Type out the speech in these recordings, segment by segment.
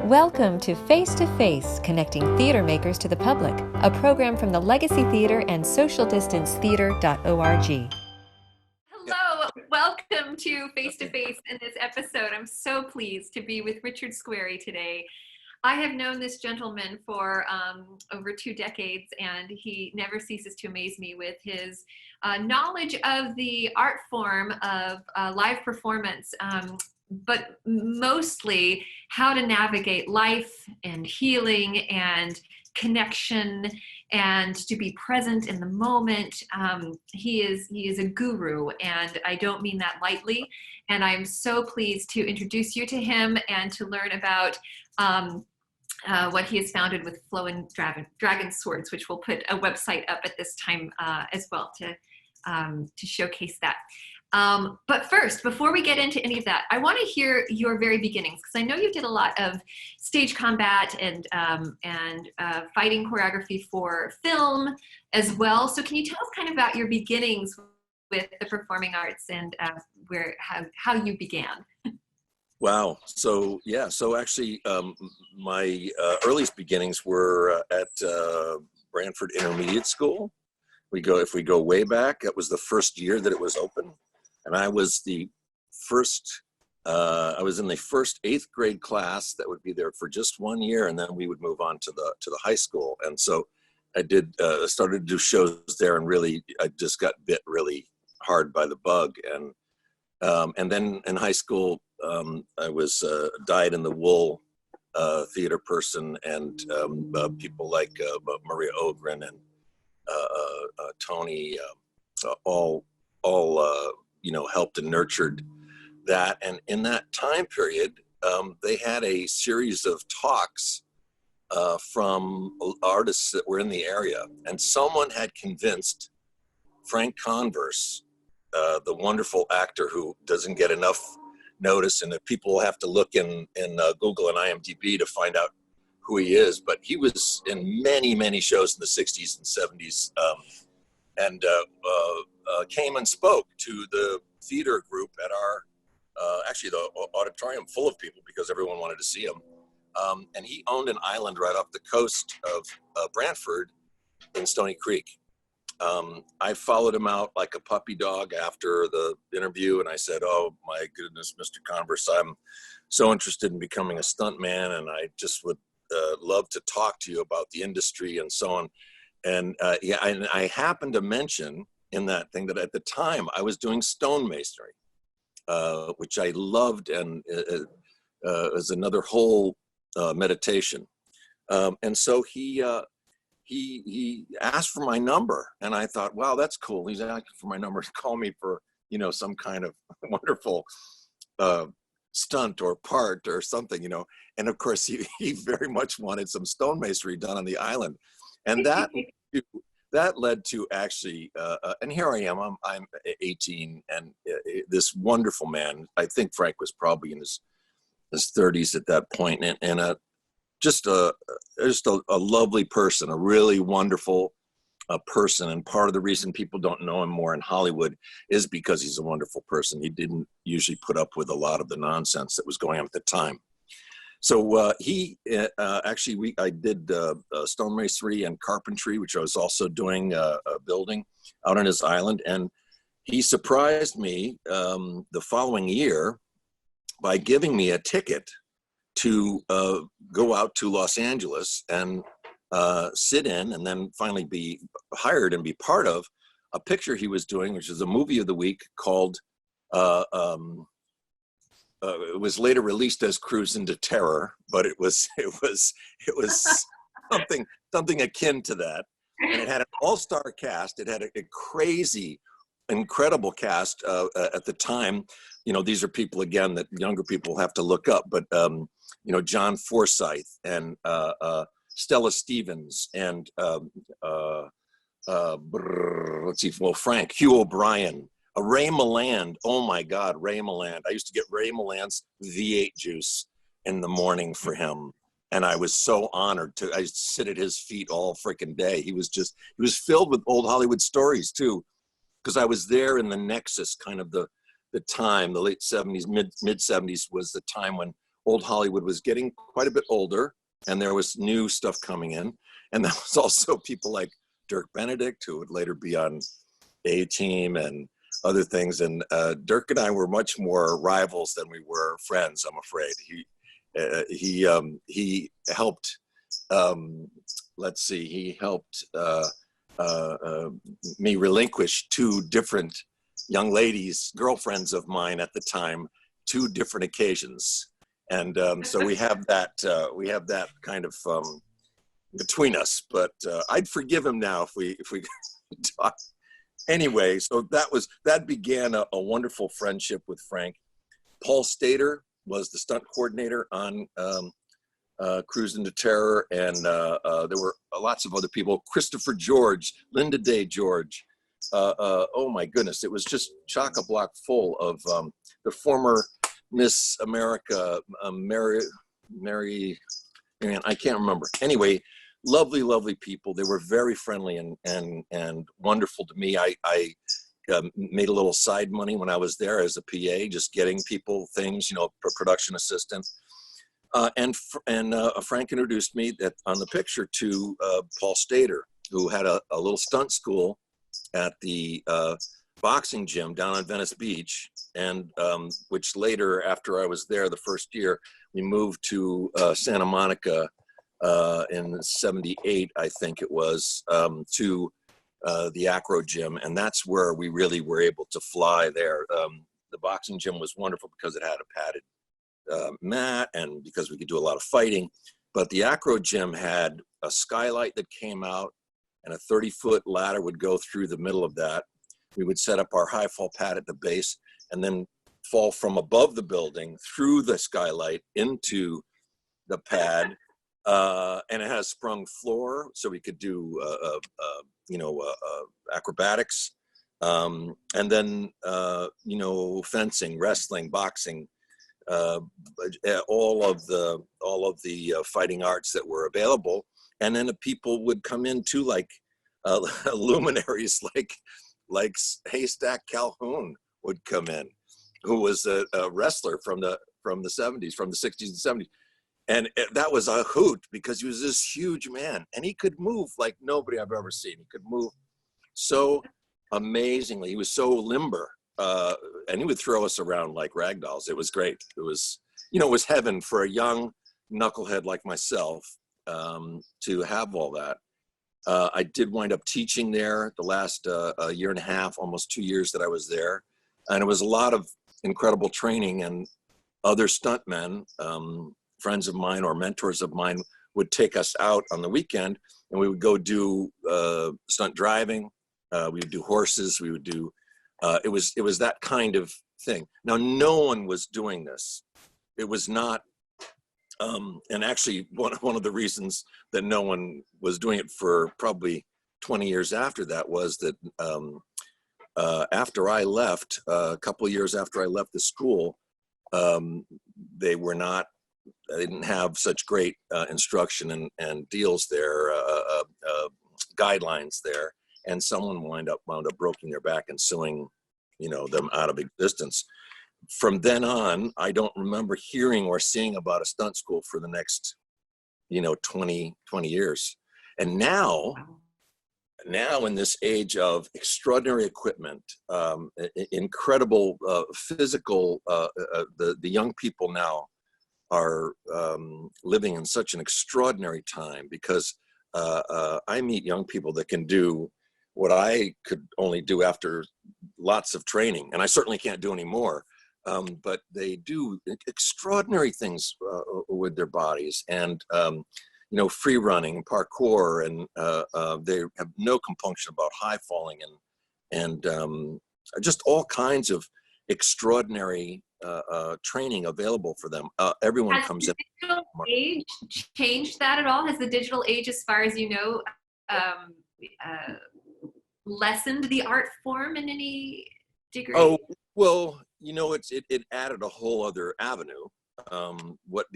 Welcome to Face to Face, Connecting Theater Makers to the Public, a program from the Legacy Theater and socialdistancetheater.org. Hello, welcome to Face to Face in this episode. I'm so pleased to be with Richard Squeri today. I have known this gentleman for over 2 decades, and he never ceases to amaze me with his knowledge of the art form of live performance, but mostly how to navigate life and healing and connection and to be present in the moment. He is a guru, and I don't mean that lightly. And I'm so pleased to introduce you to him and to learn about what he has founded with FlowingDragonSwords, which we'll put a website up at this time as well to showcase that. But first, before we get into any of that, I want to hear your very beginnings, because I know you did a lot of stage combat and fighting choreography for film as well. So can you tell us kind of about your beginnings with the performing arts and how you began? Wow. So actually, my earliest beginnings were at Branford Intermediate School. If we go way back, it was the first year that it was open. And I was I was in the first 8th grade class that would be there for just 1 year, and then we would move on to the high school. And so I started to do shows there, and really, I just got bit really hard by the bug. And then in high school, I was dyed-in-the-wool theater person, and people like Maria Ogren and Tony, all helped and nurtured that. And in that time period, they had a series of talks from artists that were in the area. And someone had convinced Frank Converse, the wonderful actor who doesn't get enough notice, and that people have to look in Google and IMDb to find out who he is. But he was in many, many shows in the 60s and 70s, and came and spoke to the theater group at our, actually the auditorium full of people, because everyone wanted to see him. And he owned an island right off the coast of Brantford in Stony Creek. I followed him out like a puppy dog after the interview, and I said, "Oh my goodness, Mr. Converse, I'm so interested in becoming a stuntman, and I just would love to talk to you about the industry and so on." And and I happened to mention in that thing that at the time I was doing stonemasonry, which I loved, and was another whole meditation. And so he asked for my number, and I thought, wow, that's cool. He's asking for my number to call me for, some kind of wonderful stunt or part or something, And of course, he very much wanted some stonemasonry done on the island. And that led to actually, and here I am, I'm 18, and this wonderful man, I think Frank was probably in his 30s at that point, and just a lovely person, a really wonderful person. And part of the reason people don't know him more in Hollywood is because he's a wonderful person. He didn't usually put up with a lot of the nonsense that was going on at the time. So I did stonemasonry and carpentry, which I was also doing building out on his island. And he surprised me the following year by giving me a ticket to go out to Los Angeles and sit in, and then finally be hired and be part of a picture he was doing, which is a movie of the week called, it was later released as Cruise into Terror, but it was something akin to that. And it had an all-star cast. It had a crazy, incredible cast at the time. These are people, again, that younger people have to look up, but John Forsythe and Stella Stevens and Frank, Hugh O'Brien, Ray Milland. Oh my God, Ray Milland. I used to get Ray Milland's V8 juice in the morning for him. And I was so honored I sit at his feet all freaking day. He was filled with old Hollywood stories too, because I was there in the nexus, kind of the time, the late 70s, mid 70s was the time when old Hollywood was getting quite a bit older, and there was new stuff coming in. And there was also people like Dirk Benedict, who would later be on A-Team and other things. And Dirk and I were much more rivals than we were friends, I'm afraid. He helped, he helped me relinquish two different young ladies, girlfriends of mine at the time, two different occasions. And so we have that kind of between us, but I'd forgive him now if we talk. Anyway, so that began a wonderful friendship with Frank. Paul Stater was the stunt coordinator on Cruise into Terror, and there were lots of other people. Christopher George, Linda Day George. Oh my goodness, it was just chock-a-block full of the former Miss America, Mary, I can't remember. Anyway, lovely people. They were very friendly and wonderful to me. I made a little side money when I was there as a PA, just getting people things, production assistant. And Frank introduced me on the picture to Paul Stater, who had a little stunt school at the boxing gym down on Venice Beach, and which later, after I was there the first year, we moved to Santa Monica in '78, I think it was, to the Acro Gym, and that's where we really were able to fly there. The boxing gym was wonderful because it had a padded mat, and because we could do a lot of fighting. But the Acro Gym had a skylight that came out, and a 30-foot ladder would go through the middle of that. We would set up our high fall pad at the base, and then fall from above the building through the skylight into the pad. And it has sprung floor, so we could do acrobatics, and then fencing, wrestling, boxing, all of the fighting arts that were available. And then the people would come in too, like luminaries, like Haystack Calhoun would come in, who was a wrestler from the 70s, from the 60s and 70s. And that was a hoot because he was this huge man, and he could move like nobody I've ever seen. He could move so amazingly. He was so limber, and he would throw us around like rag dolls. It was great. It was, it was heaven for a young knucklehead like myself to have all that. I did wind up teaching there the last year and a half, almost 2 years that I was there. And it was a lot of incredible training, and other stuntmen, friends of mine or mentors of mine, would take us out on the weekend, and we would go do stunt driving. We would do horses. We would do, it was that kind of thing. Now, no one was doing this. It was not, and actually one of the reasons that no one was doing it for probably 20 years after that was that after I left, a couple of years after I left the school, they didn't have such great instruction and deals there, guidelines there, and someone wound up breaking their back and suing, them out of existence. From then on, I don't remember hearing or seeing about a stunt school for the next, 20 years. And now in this age of extraordinary equipment, incredible physical, the young people now are living in such an extraordinary time, because I meet young people that can do what I could only do after lots of training, and I certainly can't do any more. But they do extraordinary things with their bodies, and free running, parkour, and they have no compunction about high falling, and just all kinds of extraordinary training available for them. Everyone comes in. Has the digital age changed that at all? Has the digital age, as far as you know, lessened the art form in any degree? Oh, well, it added a whole other avenue. What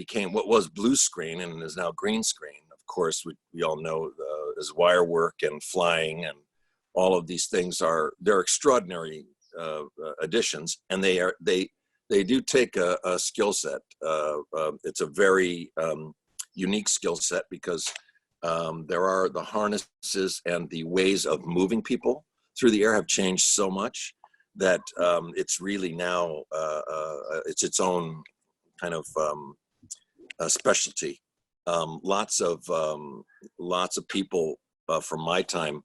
was blue screen and is now green screen. Of course, we all know is wire work and flying, and all of these things they're extraordinary additions, and they they do take a skill set. It's a very unique skill set because there are the harnesses and the ways of moving people through the air have changed so much that it's really now it's its own kind of specialty. Lots of people from my time,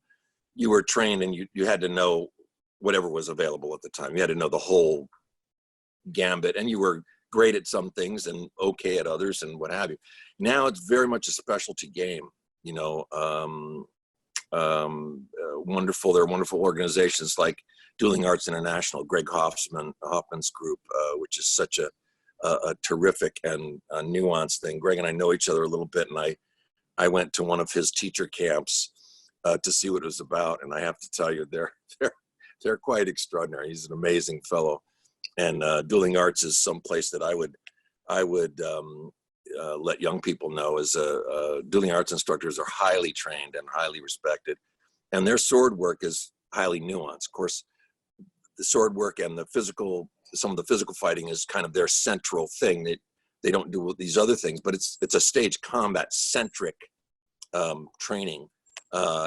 you were trained and you had to know whatever was available at the time. You had to know the whole gambit, and you were great at some things and okay at others and what have you. Now it's very much a specialty game. You know, wonderful. There are wonderful organizations like Dueling Arts International, Greg Hoffman's group, which is such a terrific and a nuanced thing. Greg and I know each other a little bit, and I went to one of his teacher camps to see what it was about, and I have to tell you, they're quite extraordinary. He's an amazing fellow, and Dueling Arts is some place that I would let young people know is Dueling Arts instructors are highly trained and highly respected, and their sword work is highly nuanced. Of course, the sword work and some of the physical fighting is kind of their central thing. They don't do these other things, but it's a stage combat centric training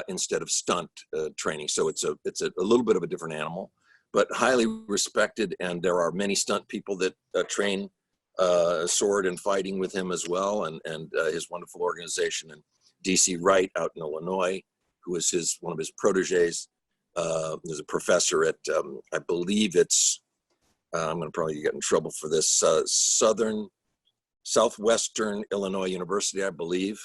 instead of stunt training. So it's a little bit of a different animal, but highly respected. And there are many stunt people that train sword and fighting with him as well, and his wonderful organization. And DC Wright out in Illinois, who is one of his proteges, is a professor at I believe it's I'm going to probably get in trouble for this, Southwestern Illinois University, I believe.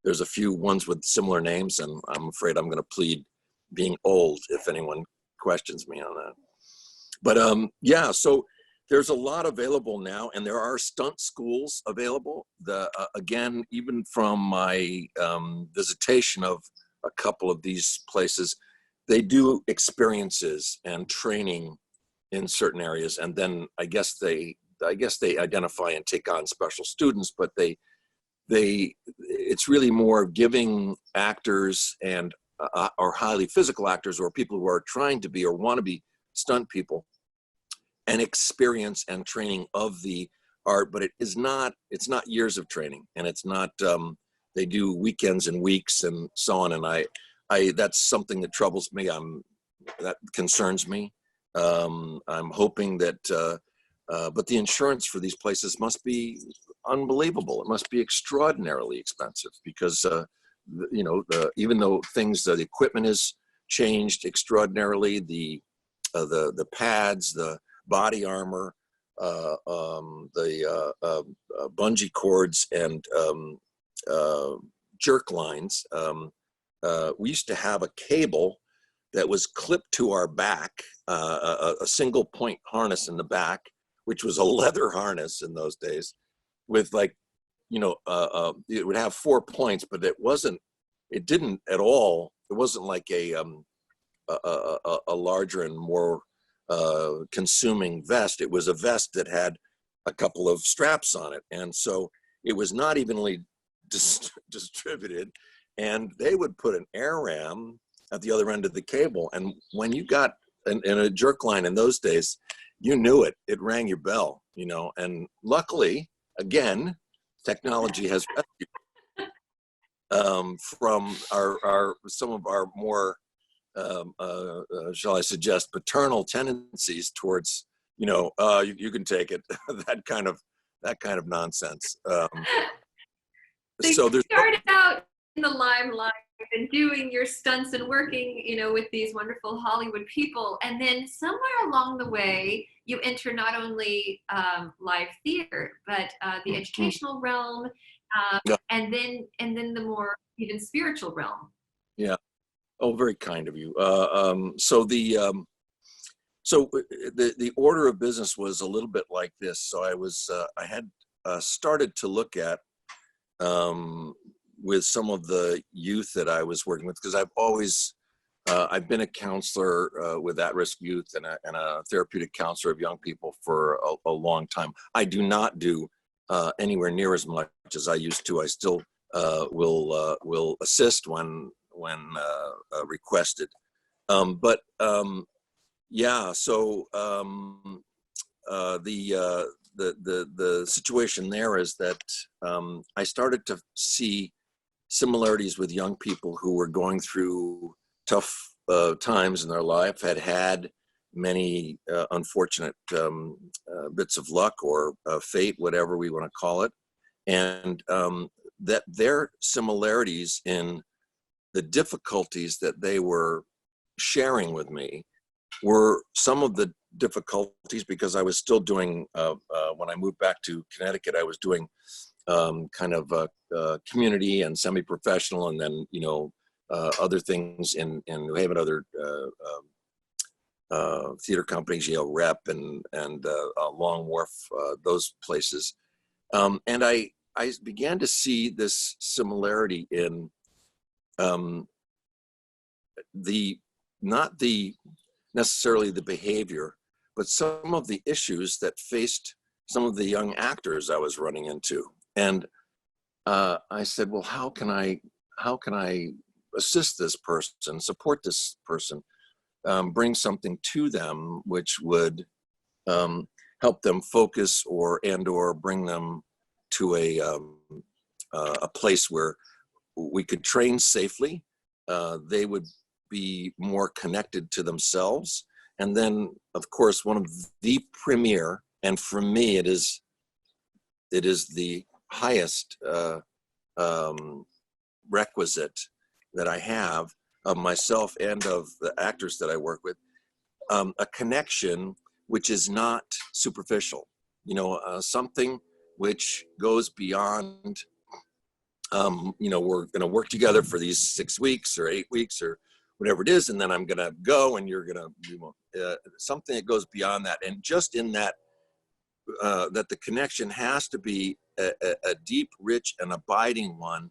There's a few ones with similar names, and I'm afraid I'm going to plead being old if anyone questions me on that. But yeah, so there's a lot available now, and there are stunt schools available. Again, even from my visitation of a couple of these places, they do experiences and training in certain areas, and then I guess they identify and take on special students, but it's really more giving actors and or highly physical actors or people who are trying to be or want to be stunt people an experience and training of the art, but it's not years of training, and it's not they do weekends and weeks and so on, and I that's something that troubles me. That concerns me. I'm hoping that, but the insurance for these places must be unbelievable. It must be extraordinarily expensive because, you know, even though the equipment has changed extraordinarily, the pads, the body armor, the bungee cords and jerk lines. We used to have a cable that was clipped to our back, a single point harness in the back, which was a leather harness in those days, with like, you know, it would have 4 points, but it wasn't like a larger and more consuming vest. It was a vest that had a couple of straps on it, and so it was not evenly distributed, and they would put an air ram at the other end of the cable, and when you got in a jerk line in those days, you knew it rang your bell, you know. And luckily, again, technology has from some of our more shall I suggest paternal tendencies towards, you know, you can take it, that kind of nonsense. They so there's started out in the limelight and doing your stunts and working, you know, with these wonderful Hollywood people, and then somewhere along the way you enter not only live theater but the educational realm, Yeah. and then the more even spiritual realm. Yeah. Oh, very kind of you. So the order of business was a little bit like this. So I had started to look at with some of the youth that I was working with, because I've been a counselor with at-risk youth and a therapeutic counselor of young people for a long time. I do not do anywhere near as much as I used to. I still will assist when requested. Yeah, so the situation there is that I started to see similarities with young people who were going through tough times in their life, had many unfortunate bits of luck or fate, whatever we want to call it, and that their similarities in the difficulties that they were sharing with me were some of the difficulties, because I was still doing, when I moved back to Connecticut, I was doing kind of community and semi-professional, and then, other things in New Haven, other theater companies, Yale Rep and Long Wharf, those places. And I began to see this similarity in not necessarily the behavior, but some of the issues that faced some of the young actors I was running into. And I said, well, how can I assist this person, support this person, bring something to them which would help them focus or bring them to a place where we could train safely. They would be more connected to themselves. And then, of course, one of the premier, and for me, it is the highest requisite that I have of myself and of the actors that I work with, a connection which is not superficial, something which goes beyond, we're going to work together for these 6 weeks or 8 weeks or whatever it is, and then I'm going to go and you're going to, something that goes beyond that. And just in that, that the connection has to be a deep, rich, and abiding one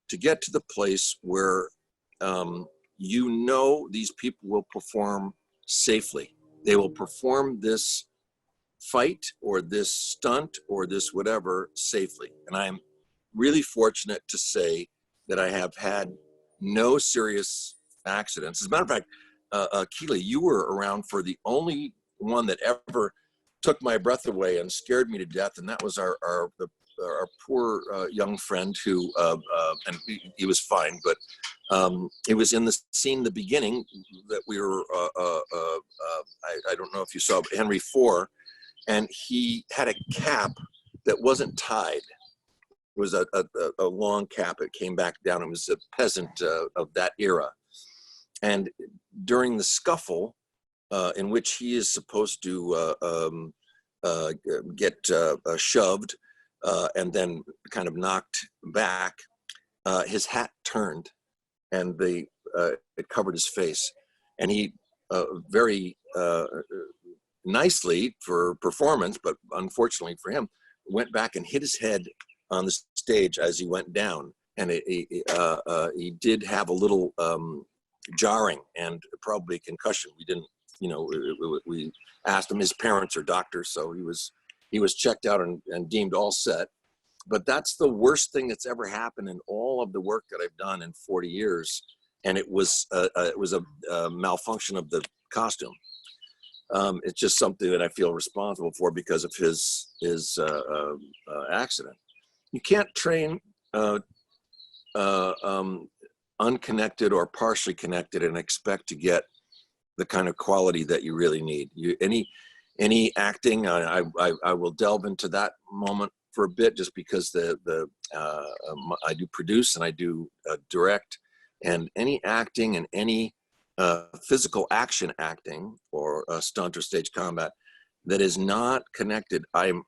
to get to the place where these people will perform safely. They will perform this fight or this stunt or this whatever safely. And I'm really fortunate to say that I have had no serious accidents. As a matter of fact, Keely, you were around for the only one that ever took my breath away and scared me to death, and that was our poor young friend who, and he was fine, but it was in the scene, the beginning, that we were, I don't know if you saw, but Henry IV, and he had a cap that wasn't tied. It was a long cap. It came back down. It was a peasant of that era. And during the scuffle, in which he is supposed to get shoved and then kind of knocked back, his hat turned and it covered his face. And he very nicely for performance, but unfortunately for him, went back and hit his head on the stage as he went down. And he did have a little jarring and probably concussion. We didn't, we asked him, his parents are doctors, so he was checked out and deemed all set. But that's the worst thing that's ever happened in all of the work that I've done in 40 years. And it was a malfunction of the costume. It's just something that I feel responsible for because of his accident. You can't train unconnected or partially connected and expect to get the kind of quality that you really need. Any acting, I will delve into that moment for a bit, just because I do produce and I do direct, and any acting and any physical action acting or stunt or stage combat that is not connected, I'm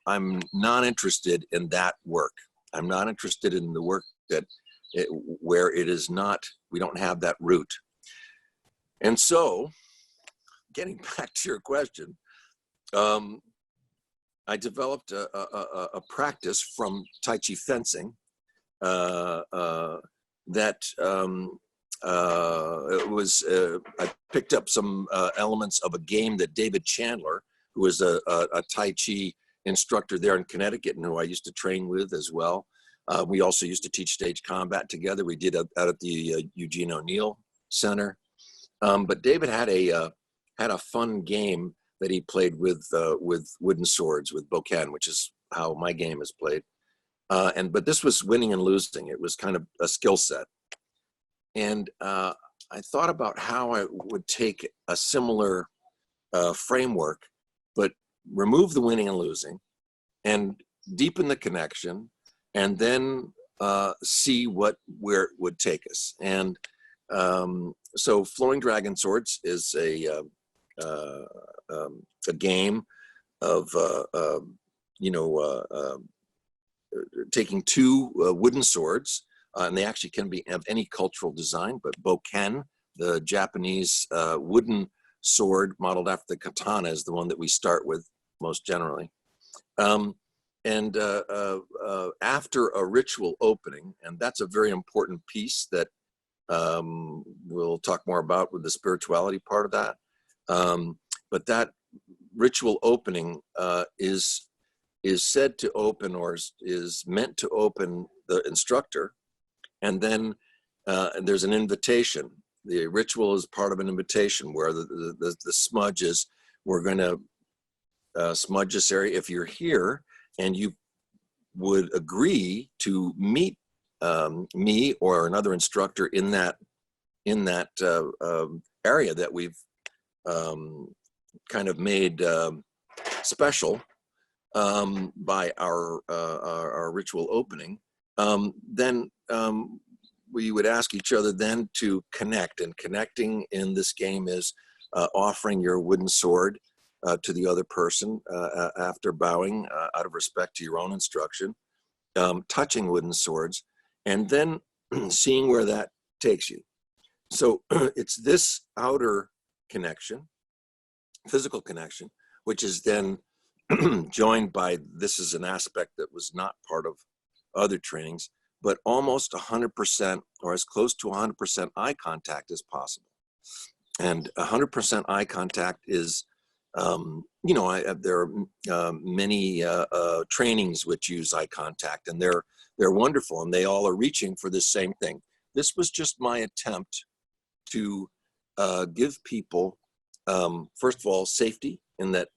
not interested in that work. I'm not interested in the work where it is not, we don't have that root. And so, getting back to your question, I developed a practice from Tai Chi fencing that I picked up some elements of a game that David Chandler, who was a Tai Chi instructor there in Connecticut and who I used to train with as well. We also used to teach stage combat together. We did out at the Eugene O'Neill Center. But David had a fun game that he played with wooden swords, with bokken, which is how my game is played. But this was winning and losing. It was kind of a skill set. And I thought about how I would take a similar framework, but remove the winning and losing and deepen the connection, and then see where it would take us. And so Flowing Dragon Swords is a game of taking two wooden swords, and they actually can be of any cultural design, but bokken, the Japanese wooden sword modeled after the katana, is the one that we start with most generally. After a ritual opening, and that's a very important piece that we'll talk more about with the spirituality part of that. But that ritual opening is said to open, or is meant to open, the instructor, and then there's an invitation. The ritual is part of an invitation where the smudge is, we're going to smudge this area. If you're here and you would agree to meet me or another instructor in that area that we've kind of made special by our ritual opening, then we would ask each other then to connect. And connecting in this game is offering your wooden sword to the other person after bowing out of respect to your own instruction, touching wooden swords, and then seeing where that takes you. So it's this outer connection, physical connection, which is then joined by, this is an aspect that was not part of other trainings, but almost 100% or as close to 100% eye contact as possible. And 100% eye contact is, there are many trainings which use eye contact, and they're wonderful, and they all are reaching for the same thing. This was just my attempt to give people, first of all, safety, in that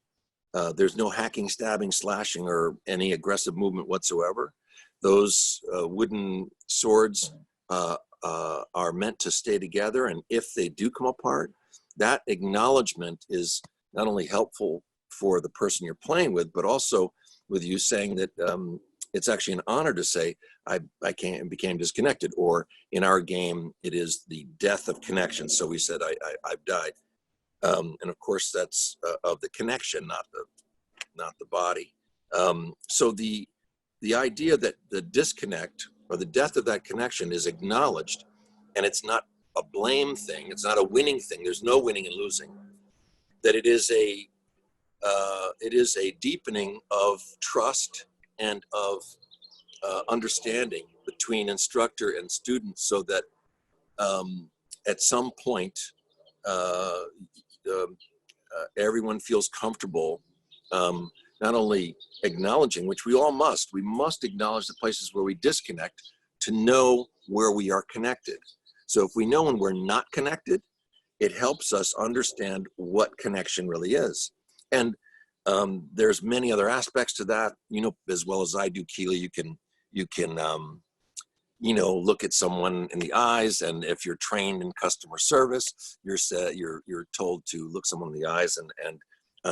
there's no hacking, stabbing, slashing, or any aggressive movement whatsoever. Those wooden swords are meant to stay together, and if they do come apart, that acknowledgement is not only helpful for the person you're playing with, but also with you saying that it's actually an honor to say, I became disconnected, or in our game, it is the death of connection. So we said, I've died. And of course, that's of the connection, not the body. So the idea that the disconnect or the death of that connection is acknowledged, and it's not a blame thing, it's not a winning thing, there's no winning and losing, that it is a deepening of trust and of understanding between instructor and student, so that at some point everyone feels comfortable not only acknowledging, which we must acknowledge the places where we disconnect to know where we are connected. So if we know when we're not connected, it helps us understand what connection really is. And there's many other aspects to that, as well as I do, Keely. You can look at someone in the eyes, and if you're trained in customer service, you're told to look someone in the eyes and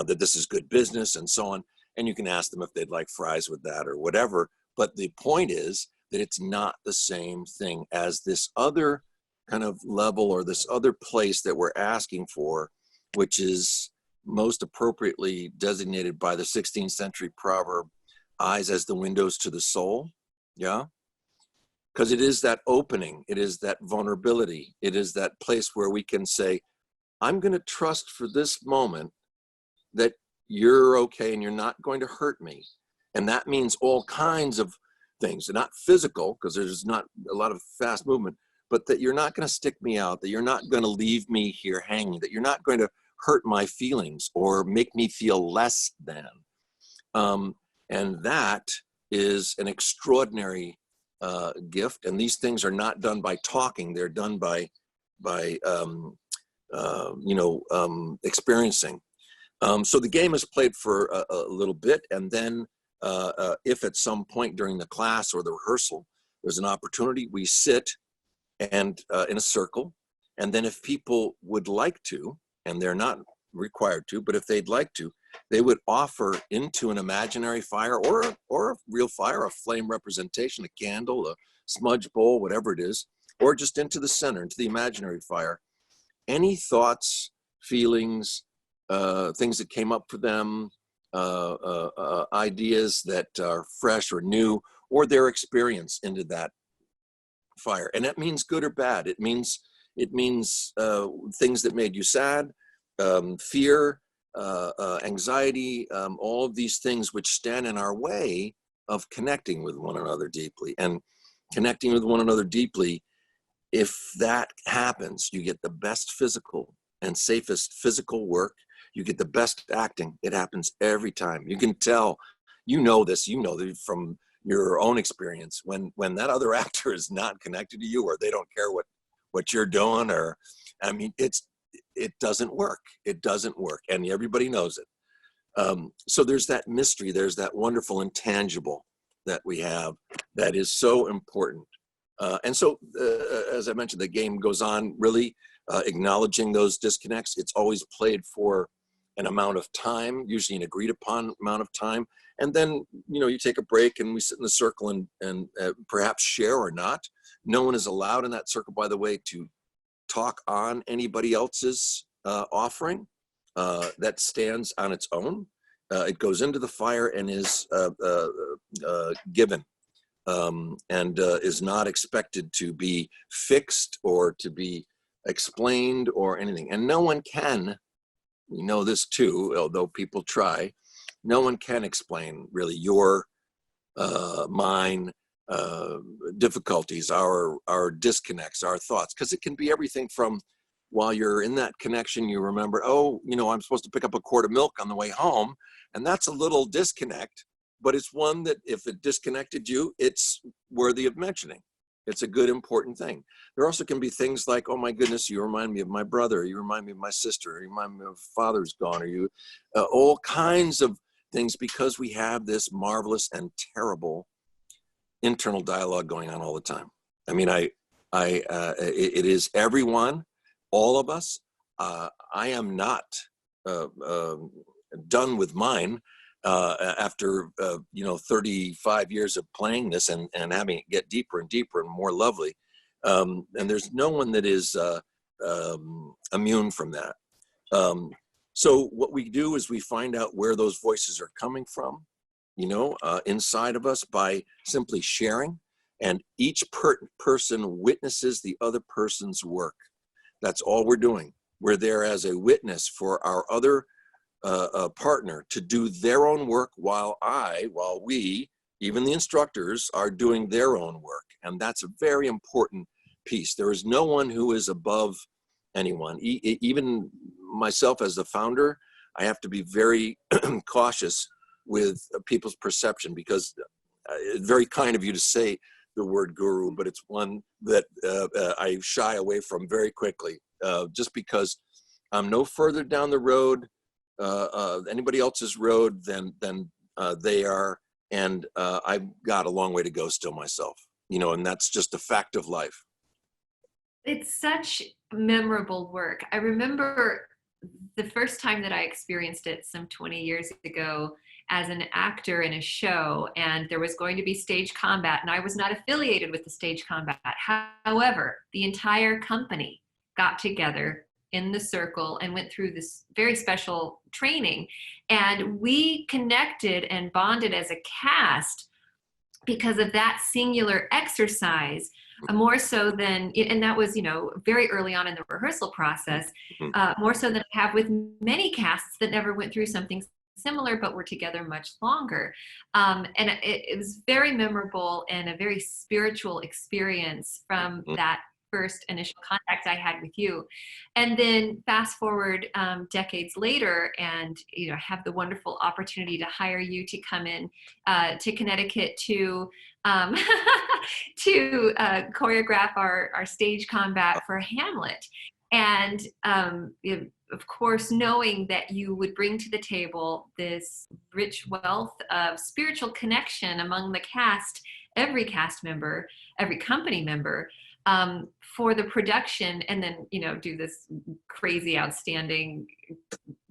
that this is good business and so on. And you can ask them if they'd like fries with that or whatever. But the point is that it's not the same thing as this other kind of level, or this other place that we're asking for, which is most appropriately designated by the 16th century proverb, eyes as the windows to the soul. Yeah. Because it is that opening, it is that vulnerability, it is that place where we can say, I'm going to trust for this moment that you're okay and you're not going to hurt me. And that means all kinds of things, and not physical, because there's not a lot of fast movement, but that you're not going to stick me out, that you're not going to leave me here hanging, that you're not going to hurt my feelings or make me feel less than. And that is an extraordinary gift. And these things are not done by talking; they're done by experiencing. So the game is played for a little bit, and then if at some point during the class or the rehearsal there's an opportunity, we sit and in a circle, and then if people would like to, and they're not required to, but if they'd like to, they would offer into an imaginary fire or a real fire, a flame representation, a candle, a smudge bowl, whatever it is, or just into the center, into the imaginary fire, any thoughts, feelings, things that came up for them, ideas that are fresh or new, or their experience into that fire. And that means good or bad. It means things that made you sad, fear, anxiety, all of these things which stand in our way of connecting with one another deeply. And connecting with one another deeply, if that happens, you get the best physical and safest physical work. You get the best acting. It happens every time. You can tell, you know this from your own experience, when that other actor is not connected to you, or they don't care what you're doing, or, I mean, it doesn't work. It doesn't work. And everybody knows it. So there's that mystery, there's that wonderful intangible that we have that is so important. And so, as I mentioned, the game goes on really acknowledging those disconnects. It's always played for an amount of time, usually an agreed upon amount of time. And then, you take a break and we sit in the circle and perhaps share or not. No one is allowed in that circle, by the way, to talk on anybody else's offering that stands on its own. It goes into the fire and is given. And is not expected to be fixed or to be explained or anything. And no one can, we know this too, although people try, no one can explain really your, mine, difficulties, our disconnects, our thoughts, because it can be everything from, while you're in that connection, you remember, I'm supposed to pick up a quart of milk on the way home, and that's a little disconnect. But it's one that if it disconnected you, it's worthy of mentioning. It's a good, important thing. There also can be things like, oh my goodness, you remind me of my brother, you remind me of my sister, you remind me of father's gone, or you, all kinds of things, because we have this marvelous and terrible internal dialogue going on all the time. I mean, it is everyone, all of us. I am not done with mine. After 35 years of playing this and having it get deeper and deeper and more lovely, and there's no one that is immune from that. So what we do is we find out where those voices are coming from, inside of us, by simply sharing, and each person witnesses the other person's work. That's all we're doing. We're there as a witness for our other a partner to do their own work while we, even the instructors, are doing their own work. And that's a very important piece. There is no one who is above anyone. Even myself as the founder, I have to be very cautious with people's perception, because it's very kind of you to say the word guru, but it's one that I shy away from very quickly, just because I'm no further down the road, anybody else's road than they are, and I've got a long way to go still myself, and that's just a fact of life. It's such memorable work. I remember the first time that I experienced it some 20 years ago as an actor in a show, and there was going to be stage combat, and I was not affiliated with the stage combat. However, the entire company got together in the circle and went through this very special training, and we connected and bonded as a cast because of that singular exercise, more so than, and that was, very early on in the rehearsal process, more so than I have with many casts that never went through something similar but were together much longer. And it was very memorable and a very spiritual experience from that first initial contact I had with you. And then fast forward decades later, and have the wonderful opportunity to hire you to come in to Connecticut to to choreograph our stage combat for Hamlet. And of course, knowing that you would bring to the table this rich wealth of spiritual connection among the cast, every cast member, every company member, for the production, and then, you know, do this crazy, outstanding,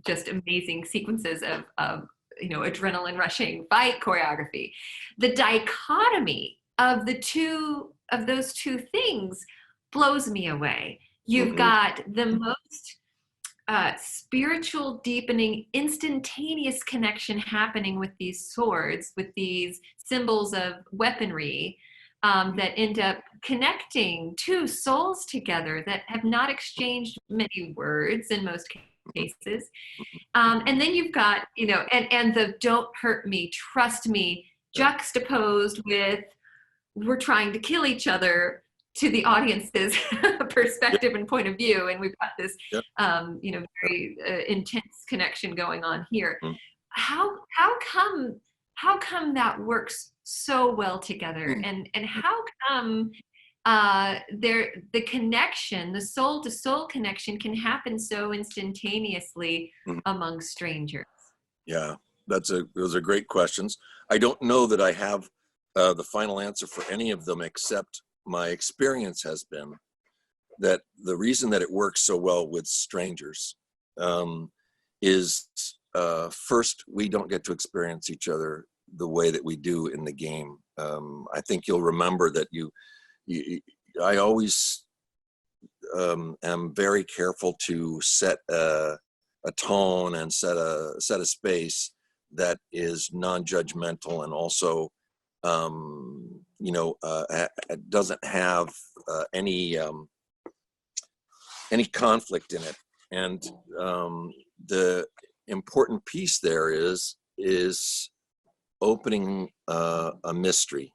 just amazing sequences of you know, adrenaline rushing fight choreography. The dichotomy of those two things blows me away. You've got the most spiritual, deepening, instantaneous connection happening with these swords, with these symbols of weaponry, that end up connecting two souls together that have not exchanged many words in most cases. And then you've got, you know, and the "don't hurt me, trust me" juxtaposed with "we're trying to kill each other" to the audience's perspective and point of view. And we've got this, you know, very intense connection going on here. How come that works so well together? And how come the connection, the soul to soul connection, can happen so instantaneously among strangers? Yeah, those are great questions. I don't know that I have the final answer for any of them, except my experience has been that the reason that it works so well with strangers is first, we don't get to experience each other the way that we do in the game. I think you'll remember that I always am very careful to set a tone and set a space that is non-judgmental, and also you know, doesn't have any conflict in it. And the important piece there is opening a mystery,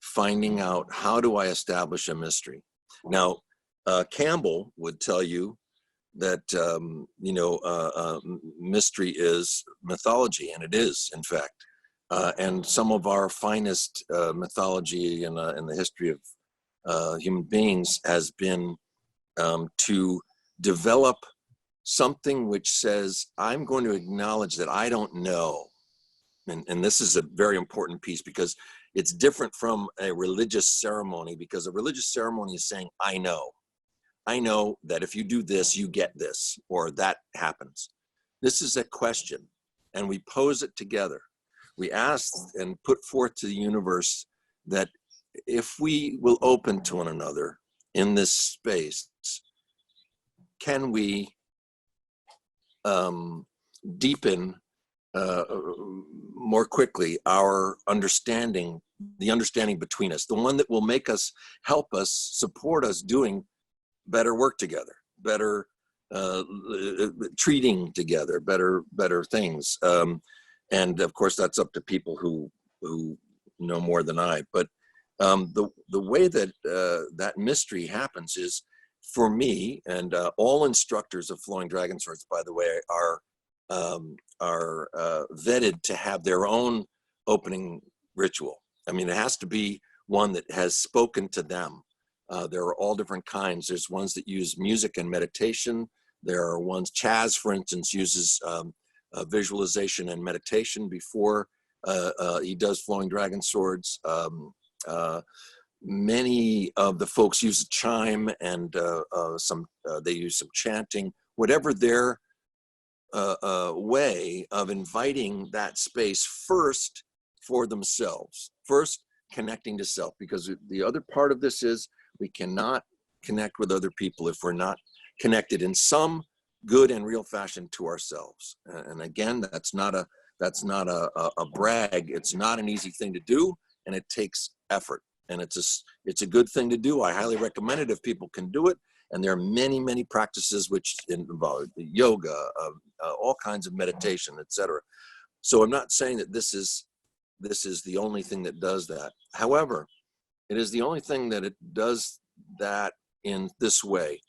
finding out, how do I establish a mystery? Now, Campbell would tell you that you know, mystery is mythology, and it is, in fact. And some of our finest mythology in the history of human beings has been to develop something which says, I'm going to acknowledge that I don't know. And this is a very important piece, because it's different from a religious ceremony, because a religious ceremony is saying, I know that if you do this, you get this, or that happens. This is a question, and we pose it together. We ask and put forth to the universe that if we will open to one another in this space, can we deepen more quickly our understanding, the understanding between us, the one that will make us, help us, support us doing better work together, better treating together, better things. And of course, that's up to people who know more than I. But the way that that mystery happens is, for me, and all instructors of Flowing Dragon Swords, by the way, are vetted to have their own opening ritual. I mean, it has to be one that has spoken to them. There are all different kinds. There's ones that use music and meditation. There are ones, Chaz, for instance, uses visualization and meditation before he does Flowing Dragon Swords. Many of the folks use a chime, and they use some chanting, whatever their way of inviting that space first for themselves, first connecting to self, because the other part of this is we cannot connect with other people if we're not connected in some good and real fashion to ourselves. And again, that's not a brag. It's not an easy thing to do, and it takes effort. And it's a good thing to do. I highly recommend it if people can do it. And there are many practices which involve yoga, all kinds of meditation, etc. So I'm not saying that this is the only thing that does that. However, it is the only thing that it does that in this way.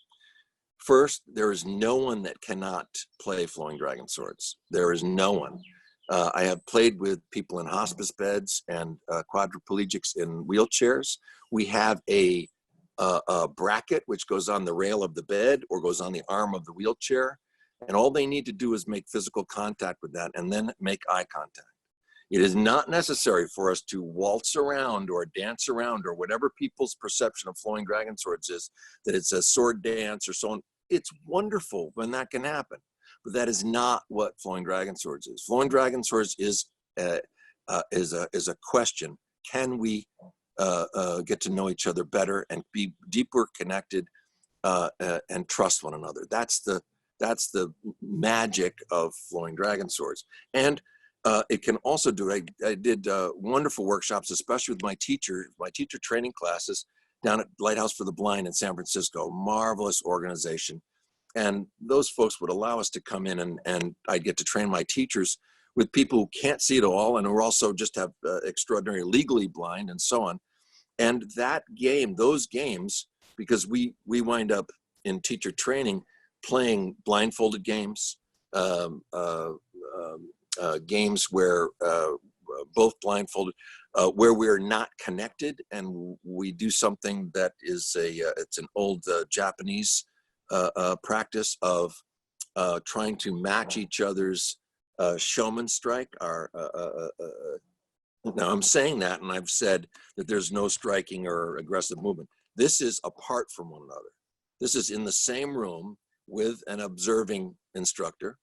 First, there is no one that cannot play Flowing Dragon Swords. There is no one. I have played with people in hospice beds and quadriplegics in wheelchairs. We have a bracket which goes on the rail of the bed or goes on the arm of the wheelchair. And all they need to do is make physical contact with that and then make eye contact. It is not necessary for us to waltz around or dance around or whatever people's perception of Flowing Dragon Swords is, that it's a sword dance or so on. It's wonderful when that can happen, but that is not what Flowing Dragon Swords is. Flowing Dragon Swords is a question: can we get to know each other better and be deeper connected and trust one another? That's the magic of Flowing Dragon Swords. And it can also do it. I did wonderful workshops, especially with my teacher training classes down at Lighthouse for the Blind in San Francisco. Marvelous organization. And those folks would allow us to come in and I'd get to train my teachers with people who can't see at all and who also just have extraordinary legally blind and so on. And that game, those games, because we wind up in teacher training playing blindfolded games, games where both blindfolded, where we're not connected, and we do something that is it's an old Japanese practice of trying to match each other's showman strike. Now I'm saying that, and I've said that there's no striking or aggressive movement. This is apart from one another. This is in the same room with an observing instructor,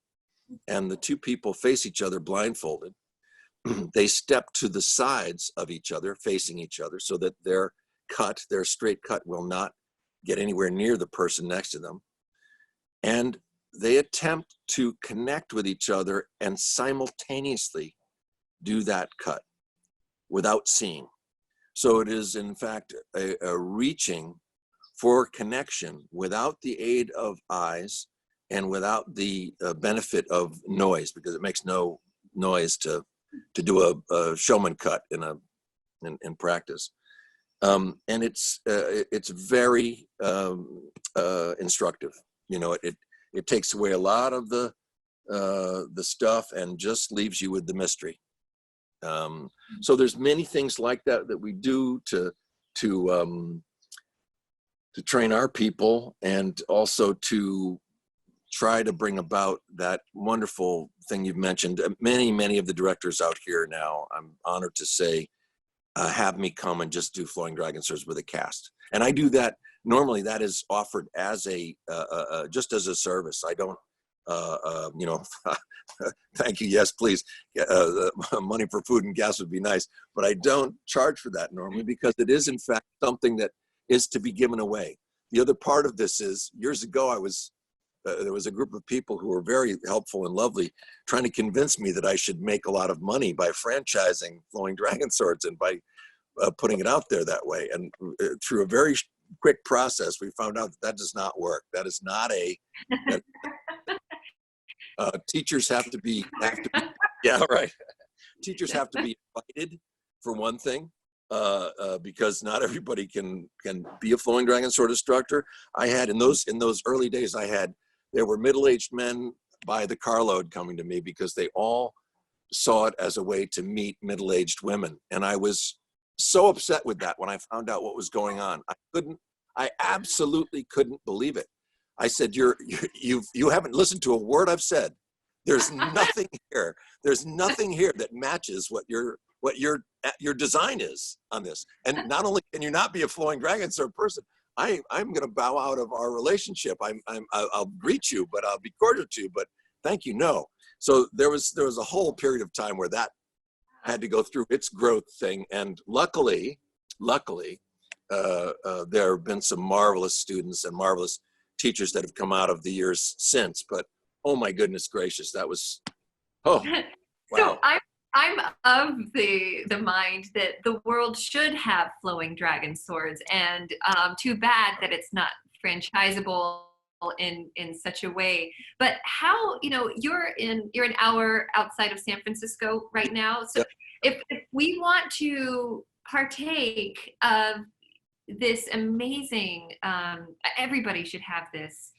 and the two people face each other blindfolded. They step to the sides of each other, facing each other, so that their straight cut will not get anywhere near the person next to them. And they attempt to connect with each other and simultaneously do that cut without seeing. So it is, in fact, a reaching for connection without the aid of eyes and without the benefit of noise, because it makes no noise to do a showman cut in practice. And it's very instructive. You know, it takes away a lot of the stuff and just leaves you with the mystery. So there's many things like that we do to train our people, and also to try to bring about that wonderful thing you've mentioned. Many of the directors out here now, I'm honored to say, have me come and just do Flowing Dragon Swords with a cast. And I do that, normally that is offered as just as a service. I don't, you know, thank you, yes, please. Money for food and gas would be nice, but I don't charge for that normally, because it is in fact something that is to be given away. The other part of this is, years ago, there was a group of people who were very helpful and lovely, trying to convince me that I should make a lot of money by franchising Flowing Dragon Swords and by putting it out there that way. And through a very quick process, we found out that does not work. That is not teachers have to be, yeah, right. Teachers have to be invited, for one thing, because not everybody can be a Flowing Dragon Sword instructor. I had, in those early days, there were middle-aged men by the carload coming to me because they all saw it as a way to meet middle-aged women. And I was so upset with that when I found out what was going on. I absolutely couldn't believe it. I said, you haven't listened to a word I've said. There's nothing here. There's nothing here that matches what your design is on this. And not only can you not be a Flowing Dragon Sword person, I'm going to bow out of our relationship. I'll greet you, but I'll be cordial to you, but thank you, no. So there was a whole period of time where that had to go through its growth thing. And luckily, there have been some marvelous students and marvelous teachers that have come out of the years since. But oh my goodness gracious, that was, oh, wow. So I'm of the mind that the world should have Flowing Dragon Swords, and too bad that it's not franchisable in such a way. But how, you're an hour outside of San Francisco right now. So if we want to partake of this amazing, everybody should have this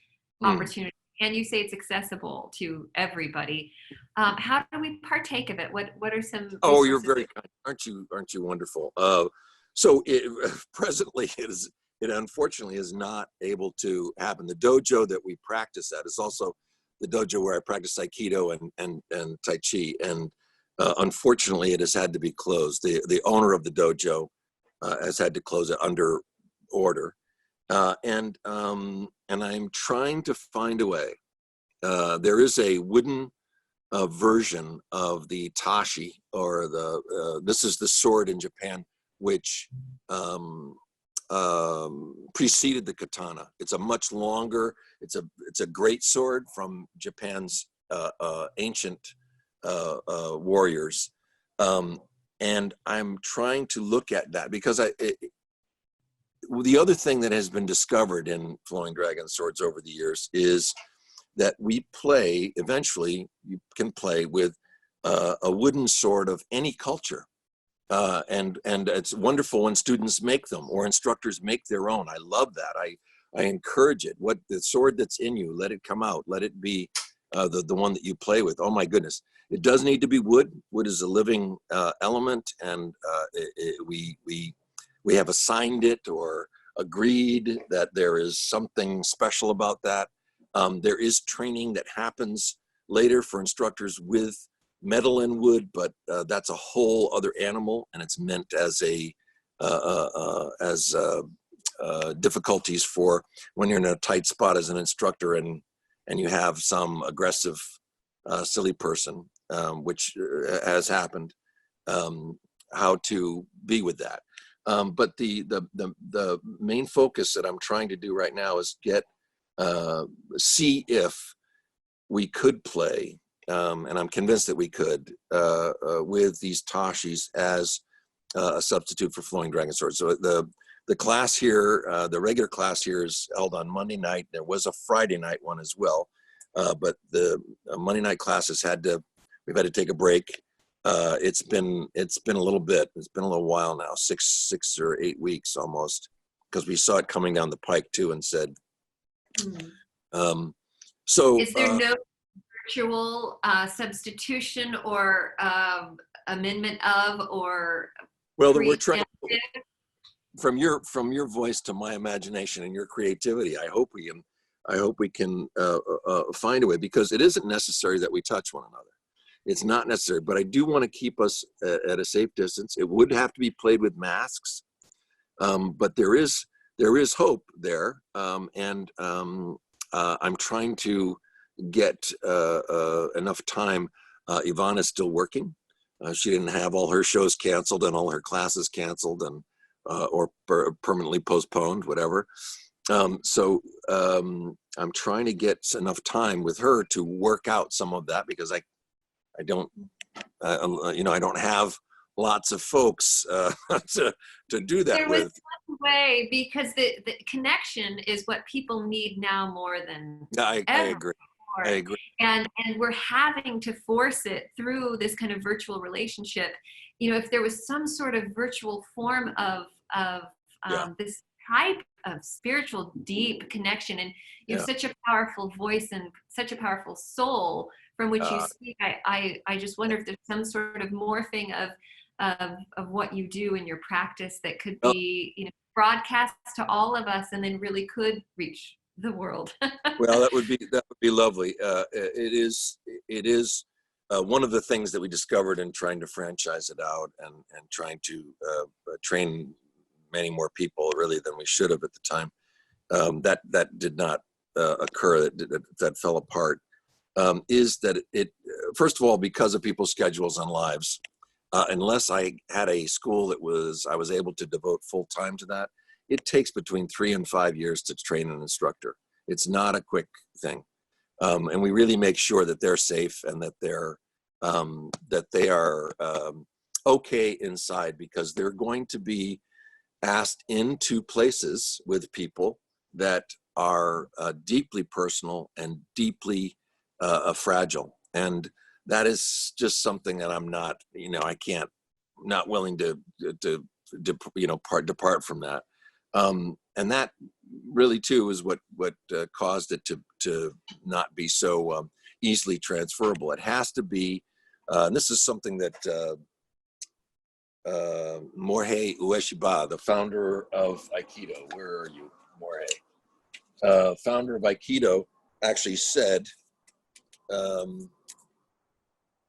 opportunity. And you say it's accessible to everybody. How do we partake of it? What are some resources? Oh, you're very kind. Aren't you wonderful? So presently it unfortunately is not able to happen. The dojo that we practice at is also the dojo where I practice Aikido and Tai Chi, and unfortunately, it has had to be closed. The owner of the dojo has had to close it under order, and I'm trying to find a way. There is a wooden version of the tashi, or this is the sword in Japan, which preceded the katana. It's a much longer. It's a great sword from Japan's ancient warriors, and I'm trying to look at that because the other thing that has been discovered in Flowing Dragon Swords over the years is that eventually you can play with a wooden sword of any culture. And it's wonderful when students make them or instructors make their own. I love that. I encourage it. What the sword that's in you, let it come out. Let it be the one that you play with. Oh my goodness. It does need to be wood. Wood is a living element, and we have assigned it or agreed that there is something special about that. There is training that happens later for instructors with metal and wood, but that's a whole other animal, and it's meant as difficulties for when you're in a tight spot as an instructor and you have some aggressive, silly person, which has happened. How to be with that. But the main focus that I'm trying to do right now is see if we could play, and I'm convinced that we could, with these tashis as a substitute for Flowing Dragon Swords. So the class here, the regular class here is held on Monday night. There was a Friday night one as well, but the Monday night classes we've had to take a break. It's been a little bit. It's been a little while now, 6 or 8 weeks almost, because we saw it coming down the pike too, and said. So is there no virtual substitution or amendment of, or well, we're trying from your voice to my imagination and your creativity. I hope we can find a way, because it isn't necessary that we touch one another. It's not necessary, but I do want to keep us at a safe distance. It would have to be played with masks, but there is hope there, and I'm trying to get enough time. Yvonne is still working. She didn't have all her shows canceled and all her classes canceled and or permanently postponed, whatever. So I'm trying to get enough time with her to work out some of that, because I don't I don't have lots of folks to do that there with. was one way, because the connection is what people need now more than I ever. agree. I agree. And we're having to force it through this kind of virtual relationship. If there was some sort of virtual form of this type of spiritual deep connection, and you have such a powerful voice and such a powerful soul from which you speak, I just wonder if there's some sort of morphing of what you do in your practice that could be broadcast to all of us, and then really could reach the world. Well, that would be lovely. It is one of the things that we discovered in trying to franchise it out and trying to train many more people really than we should have at the time. That did not occur. That fell apart. Is that it? First of all, because of people's schedules and lives, unless I had a school that I was able to devote full time to that, it takes between 3 and 5 years to train an instructor. It's not a quick thing, and we really make sure that they're safe and that they are okay inside, because they're going to be asked into places with people that are deeply personal and deeply fragile, and that is just something that I'm not, not willing to depart from that. And that really too is what caused it to not be so easily transferable. It has to be, and this is something that Morihei Ueshiba, the founder of Aikido, where are you, Morihei? Founder of Aikido, actually said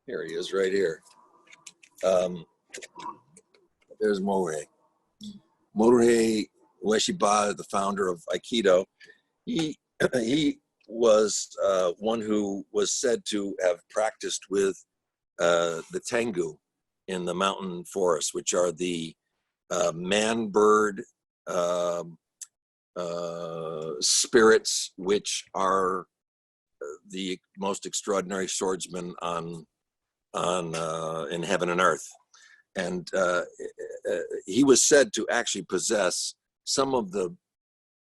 Here he is, right here. There's Morihei. Morihei Ueshiba, the founder of Aikido. He was one who was said to have practiced with the Tengu in the mountain forests, which are the man-bird spirits, which are the most extraordinary swordsmen in heaven and earth. And he was said to actually possess some of the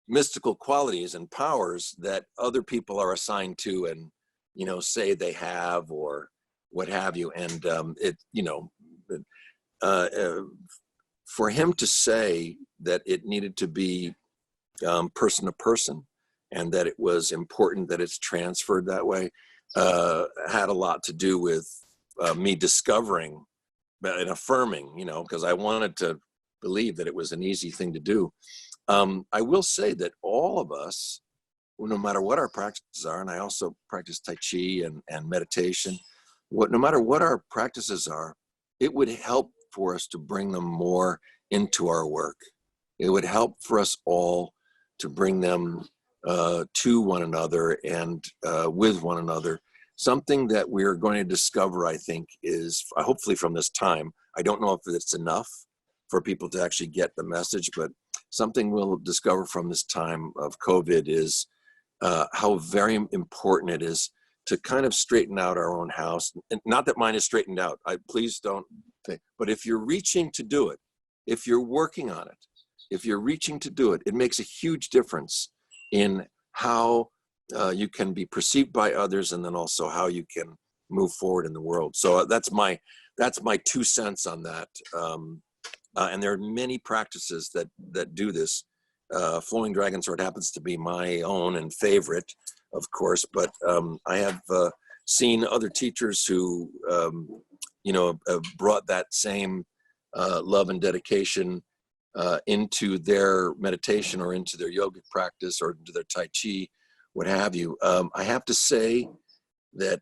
mystical qualities and powers that other people are assigned to and, say they have or what have you. And for him to say that it needed to be person to person and that it was important that it's transferred that way had a lot to do with me discovering and affirming, because I wanted to believe that it was an easy thing to do. I will say that all of us, no matter what our practices are, and I also practice Tai Chi and meditation, no matter what our practices are, it would help for us to bring them more into our work. It would help for us all to bring them to one another and with one another. Something that we're going to discover, I think, is hopefully from this time. I don't know if it's enough for people to actually get the message, but something we'll discover from this time of COVID is how very important it is to kind of straighten out our own house. And not that mine is straightened out. Please don't think. But if you're reaching to do it, if you're working on it, if you're reaching to do it, it makes a huge difference in how you can be perceived by others, and then also how you can move forward in the world. So that's my 2 cents on that. And there are many practices that do this. Flowing Dragon Sword happens to be my own and favorite, of course, but I have seen other teachers who, have brought that same love and dedication into their meditation or into their yogic practice or into their Tai Chi, what have you. I have to say that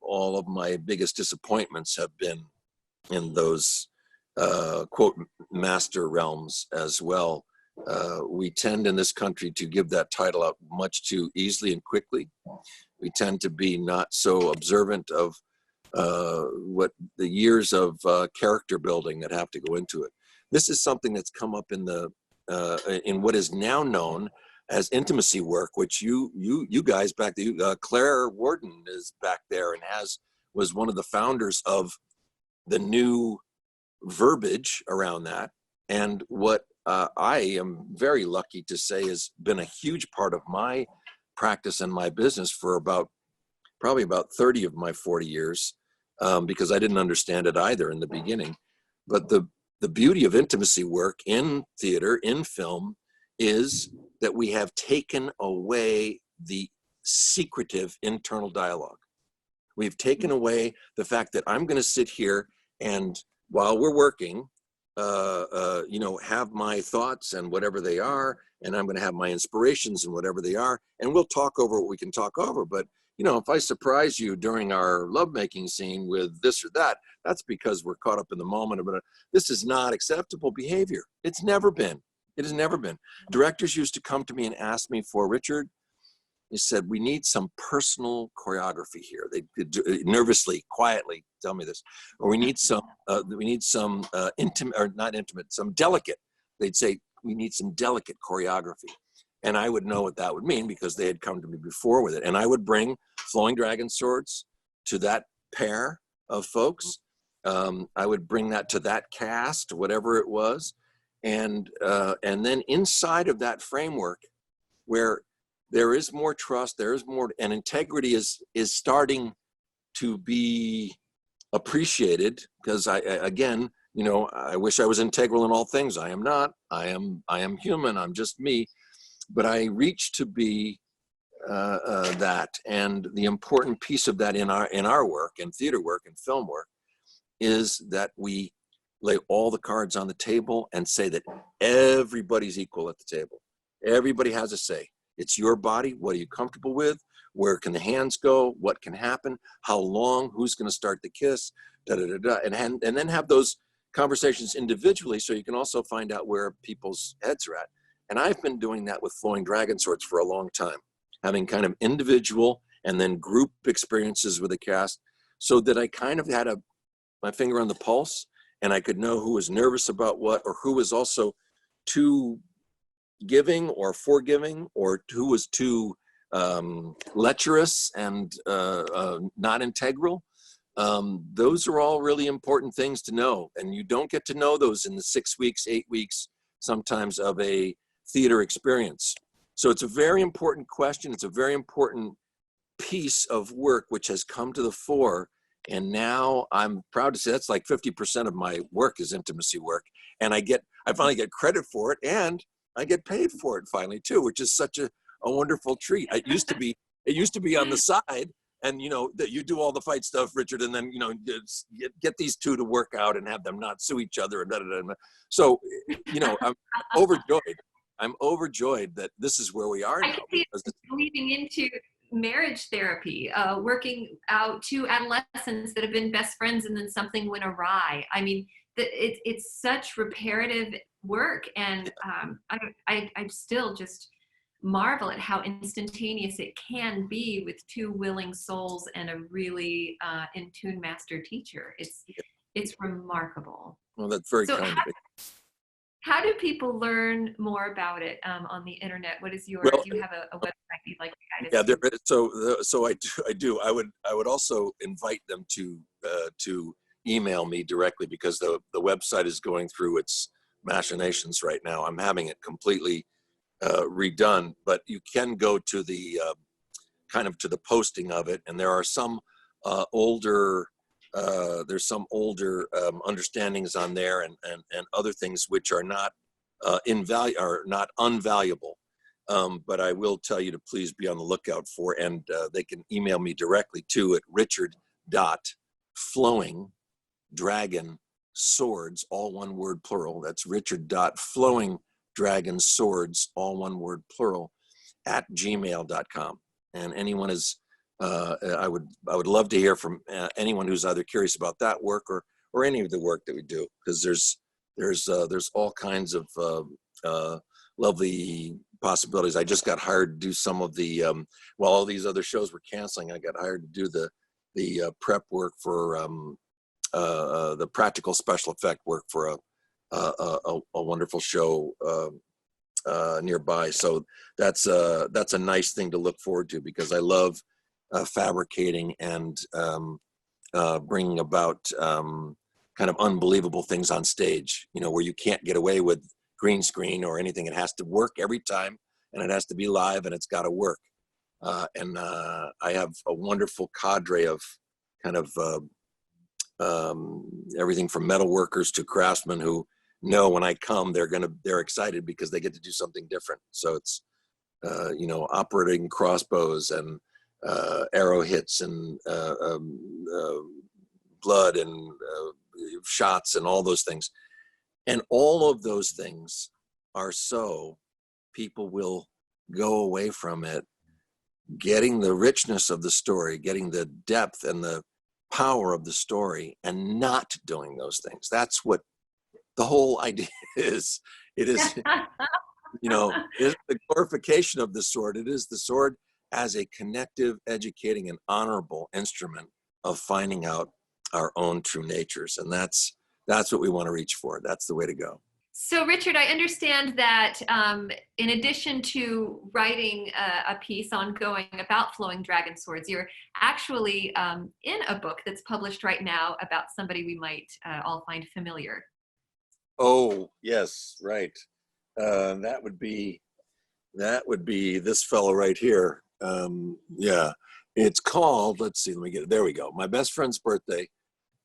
all of my biggest disappointments have been in those quote master realms as well. We tend in this country to give that title out much too easily and quickly. We tend to be not so observant of what the years of character building that have to go into it. This is something that's come up in what is now known as intimacy work, which you guys back there, Claire Warden is back there and was one of the founders of the new verbiage around that. And what I am very lucky to say has been a huge part of my practice and my business for probably about 30 of my 40 years, because I didn't understand it either in the beginning. But the beauty of intimacy work in theater, in film, is that we have taken away the secretive internal dialogue. We've taken away the fact that I'm going to sit here and while we're working, have my thoughts and whatever they are, and I'm going to have my inspirations and whatever they are, and we'll talk over what we can talk over. But if I surprise you during our lovemaking scene with this or that, that's because we're caught up in the moment. But this is not acceptable behavior. It's never been. It has never been. Directors used to come to me and ask me for, Richard, he said, we need some personal choreography here. They nervously, quietly tell me this, or we need some intimate, or not intimate, some delicate. They'd say, we need some delicate choreography. And I would know what that would mean because they had come to me before with it. And I would bring Flowing Dragon Swords to that pair of folks. I would bring that to that cast, whatever it was. And then inside of that framework where there is more trust, there is more, and integrity is starting to be appreciated, because I wish I was integral in all things. I am not. I am human. I'm just me. But I reach to be that, and the important piece of that in our work, and theater work and film work, is that we lay all the cards on the table and say that everybody's equal at the table. Everybody has a say. It's your body. What are you comfortable with? where can the hands go, what can happen, how long, who's going to start the kiss, da da da da, and then have those conversations individually, so you can also find out where people's heads are at. And I've been doing that with Flowing Dragon Swords for a long time, having kind of individual and then group experiences with the cast, so that I kind of had my finger on the pulse, and I could know who was nervous about what, or who was also too giving or forgiving, or who was too lecherous and not integral. Those are all really important things to know, and you don't get to know those in the 6 weeks, 8 weeks, sometimes, of a theater experience. So it's a very important question. It's a very important piece of work which has come to the fore. And now I'm proud to say that's like 50% of my work is intimacy work. And I finally get credit for it, and I get paid for it finally too, which is such a wonderful treat. It used to be on the side, and that you do all the fight stuff, Richard, and then get these two to work out and have them not sue each other, and da, da, da. So I'm overjoyed. I'm overjoyed that this is where we are now. I can see it leading into marriage therapy, working out two adolescents that have been best friends and then something went awry. I mean, it's such reparative work, and I still just marvel at how instantaneous it can be with two willing souls and a really in tune master teacher. It's remarkable. Well, that's very kind of you. How do people learn more about it on the internet? What is do you have a website you'd like to guide us to? So I do. I would also invite them to email me directly, because the website is going through its machinations right now. I'm having it completely redone, but you can go to the to the posting of it, and there are some older understandings on there, and other things which are not not unvaluable. But I will tell you to please be on the lookout for, and they can email me directly too at Richard.FlowingDragonSwords, all one word plural. That's Richard.FlowingDragonSwords, all one word plural, at gmail.com. And anyone is I would love to hear from anyone who's either curious about that work or any of the work that we do, because there's all kinds of lovely possibilities. I just got hired to do some of the while all these other shows were canceling, I got hired to do the prep work for the practical special effect work for a wonderful show nearby. So that's a nice thing to look forward to, because I love fabricating and bringing about kind of unbelievable things on stage, where you can't get away with green screen or anything. It has to work every time, and it has to be live, and it's got to work. And I have a wonderful cadre of kind of everything from metal workers to craftsmen who know when I come, they're excited because they get to do something different. So it's, operating crossbows and arrow hits and blood and shots and all those things. And all of those things are so people will go away from it getting the richness of the story, getting the depth and the power of the story, and not doing those things. That's what the whole idea is. It is, it is the glorification of the sword. It is the sword as a connective, educating, and honorable instrument of finding out our own true natures. And that's what we want to reach for. That's the way to go. So Richard, I understand that in addition to writing a piece ongoing about Flowing Dragon Swords, you're actually in a book that's published right now about somebody we might all find familiar. Oh, yes, right. That would be this fellow right here. Yeah, it's called, let's see, let me get it. There we go. My Best Friend's Birthday.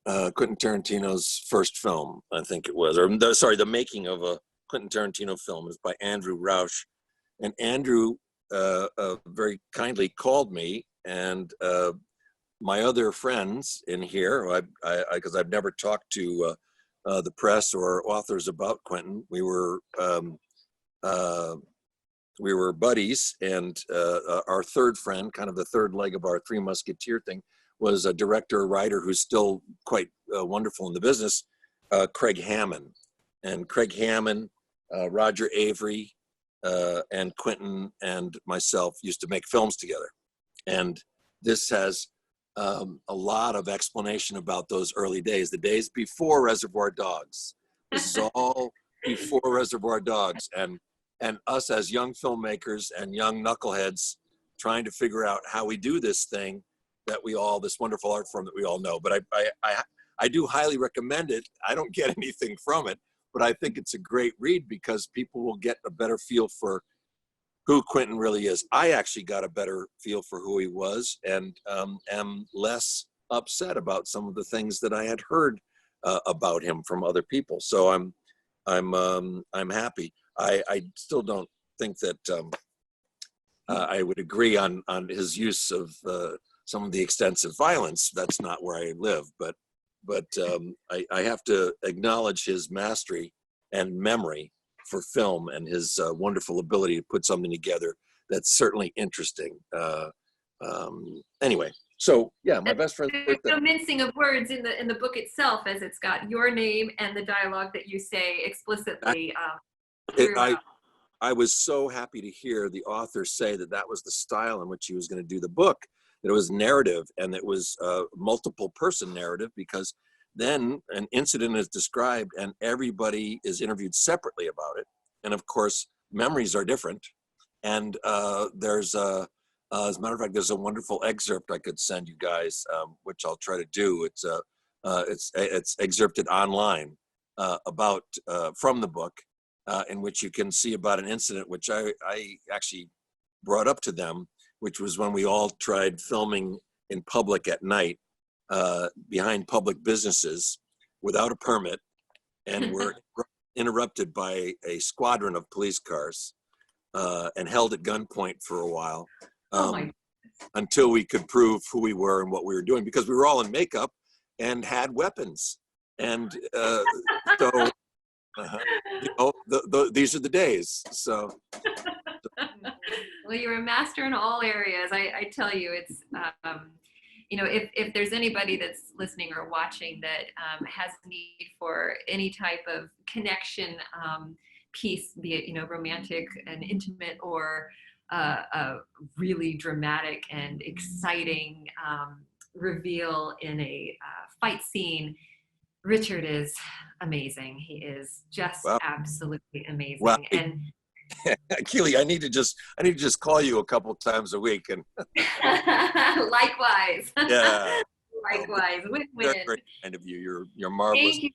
Quentin Tarantino's first film, I think it was, the making of a Quentin Tarantino film, is by Andrew Rausch. And Andrew very kindly called me and my other friends in here, because I've never talked to the press or authors about Quentin. We were we were buddies, and our third friend, kind of the third leg of our Three Musketeer thing, was a director, writer who's still quite wonderful in the business, Craig Hammond. And Craig Hammond, Roger Avery, and Quentin and myself used to make films together. And this has a lot of explanation about those early days, the days before Reservoir Dogs. This is all before Reservoir Dogs, and us as young filmmakers and young knuckleheads trying to figure out how we do this thing that we all, this wonderful art form that we all know. But I do highly recommend it. I don't get anything from it, but I think it's a great read because people will get a better feel for who Quentin really is. I actually got a better feel for who he was, and am less upset about some of the things that I had heard about him from other people. So I'm happy. I still don't think that I would agree on his use of some of the extensive violence. That's not where I live, but I have to acknowledge his mastery and memory for film and his wonderful ability to put something together that's certainly interesting. Anyway, so yeah, my best friend's There's birthday. no mincing of words in the book itself, as it's got your name and the dialogue that you say explicitly throughout. I was so happy to hear the author say that that was the style in which he was going to do the book, that it was narrative, and it was a multiple person narrative, because then an incident is described and everybody is interviewed separately about it. And of course, memories are different. And there's as a matter of fact, there's a wonderful excerpt I could send you guys, which I'll try to do. It's excerpted online about from the book, in which you can see about an incident which I actually brought up to them, which was when we all tried filming in public at night behind public businesses without a permit, and were interrupted by a squadron of police cars and held at gunpoint for a while until we could prove who we were and what we were doing, because we were all in makeup and had weapons. And so these are the days. So well, you're a master in all areas. I tell you, it's if there's anybody that's listening or watching that has a need for any type of connection piece, be it romantic and intimate, or a really dramatic and exciting reveal in a fight scene, Richard is amazing. He is just absolutely amazing. Well, and Keely, I need to just call you a couple times a week, and likewise. Yeah. Likewise. Win-win. Very, very kind of you. You're marvelous. Thank you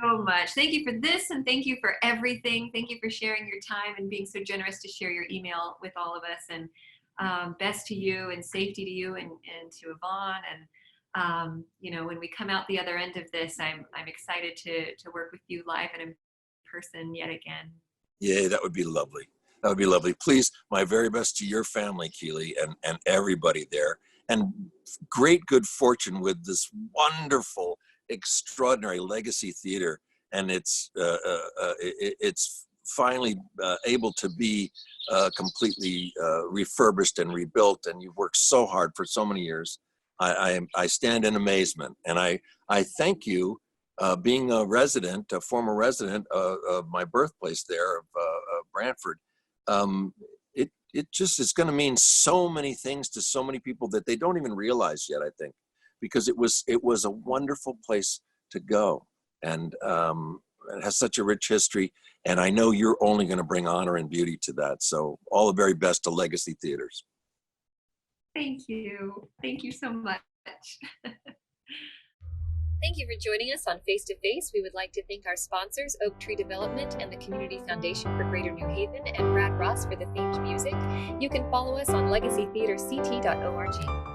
so much. Thank you for this, and thank you for everything. Thank you for sharing your time and being so generous to share your email with all of us. And best to you, and safety to you, and to Yvonne. And when we come out the other end of this, I'm excited to work with you live and in person yet again. Yeah, that would be lovely. That would be lovely. Please, my very best to your family, Keely, and everybody there. And great good fortune with this wonderful, extraordinary legacy theater. And it's finally able to be completely refurbished and rebuilt. And you've worked so hard for so many years. I stand in amazement. And I thank you, being a former resident of my birthplace there, of Brantford. It just is going to mean so many things to so many people that they don't even realize yet, I think, because it was a wonderful place to go, and it has such a rich history, and I know you're only going to bring honor and beauty to that. So all the very best to Legacy Theaters. Thank you. Thank you so much. Thank you for joining us on Face to Face. We would like to thank our sponsors, Oak Tree Development and the Community Foundation for Greater New Haven, and Brad Ross for the themed music. You can follow us on legacytheaterct.org.